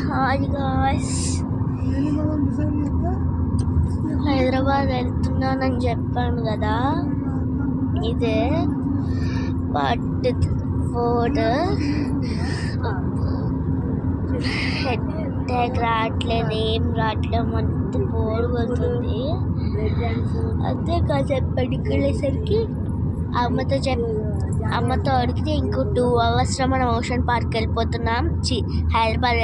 Hi guys, Hyderabad వెళ్తున్నానని చెప్పాను కదా. ఇదే పార్ట్ 4. హెడ్ రావట్లేదు, ఏం రావట్లేదు, మొత్తం బోర్ కొడుతుంది. అదే కాసేపు బయటికి వెళ్ళేసరికి అమ్మతో అడిగితే ఇంకో 2 hours మనం ఓషన్ పార్క్ వెళ్ళిపోతున్నాం. హైదరాబాద్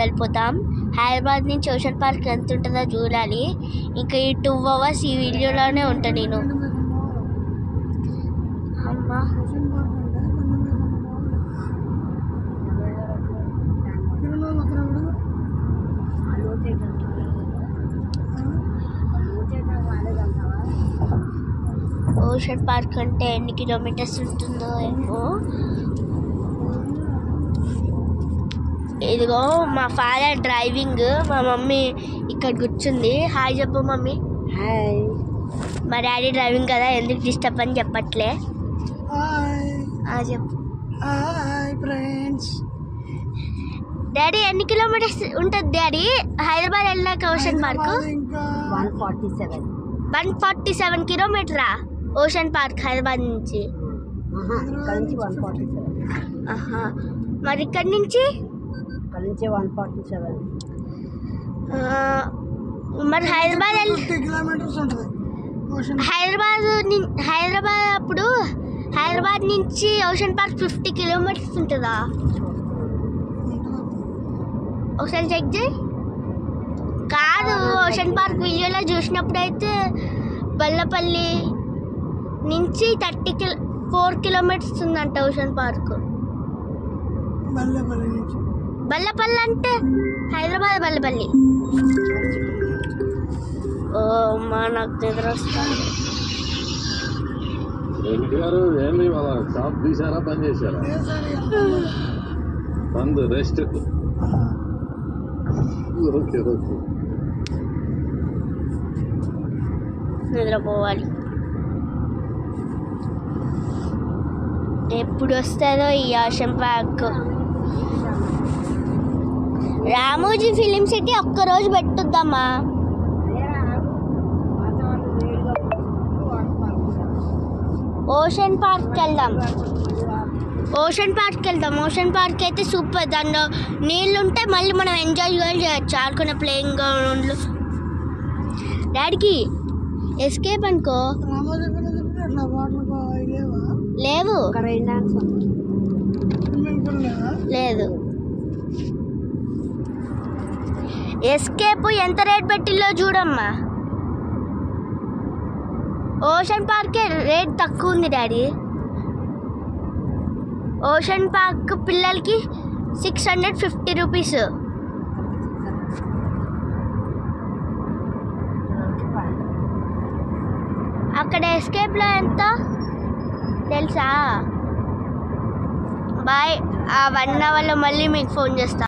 వెళ్ళిపోతాం. హైదరాబాద్ నుంచి ఓషన్ పార్క్ ఎంత ఉంటుందో చూడాలి. ఇంకా ఈ 2 hours ఈ వీడియోలోనే ఉంటాను నేను. అమ్మా ఓషన్ పార్క్ అంటే ఎన్ని కిలోమీటర్స్ ఉంటుందో ఏమో. ఇదిగో మా ఫాదర్ డ్రైవింగ్, మా మమ్మీ ఇక్కడ కూర్చుంది. హాయ్ చెప్పు మమ్మీ. హాయ్. మా డాడీ డ్రైవింగ్ కదా, ఎందుకు డిస్టర్బ్ అని చెప్పట్లే. చెప్పు. Hi friends. డాడీ ఎన్ని కిలోమీటర్స్ ఉంటుంది డాడీ హైదరాబాద్ వెళ్ళాక ఓషన్ పార్క్? 147 కిలోమీటరా ఓషన్ పార్క్ హైదరాబాద్ నుంచి? మరి ఇక్కడ నుంచి 147. మరి హైదరాబాద్ అప్పుడు హైదరాబాద్ నుంచి ఓషన్ పార్క్ 50 కిలోమీటర్స్ ఉంటుందా? ఒకసారి చెక్ చేయి. కాదు, ఓషన్ పార్క్ వీడియోలో చూసినప్పుడు అయితే బల్లపల్లి నుంచి 4 కిలోమీటర్స్ ఉందంట ఓషన్ పార్క్. బల్లపల్లి అంటే హైదరాబాద్ బల్లపల్లి. ఓ మా నాకు నిద్ర వస్తుంది. షాప్ తీసారా, బంద్ చేశారా? బంద్, రెస్ట్. నిద్రపోవాలి. ఎప్పుడు వస్తుందో ఈ ocean park. Ramoji film city ఒక్కరోజు పెట్టుద్దామా? ఓషన్ పార్క్ వెళ్దాం. ఓషన్ పార్క్ అయితే సూపర్. దాంట్లో నీళ్ళు ఉంటే మళ్ళీ మనం ఎంజాయ్ చేయొచ్చు, ఆడుకునే ప్లేయింగ్ గ్రౌండ్లు. డాడీకి ఎస్కేప్ అనుకో లేవు. లేదు. ఎస్కేప్ ఎంత రేట్ పెట్టిల్లో చూడమ్మా. ఓషన్ పార్కే రేట్ తక్కువ ఉంది డాడీ. ఓషన్ పార్క్ పిల్లలకి 650 రూపీస్. అక్కడ ఎస్కేప్లో ఎంత తెలుసా? బాయ్. ఆ 1 అవర్లో మళ్ళీ మీకు ఫోన్ చేస్తా.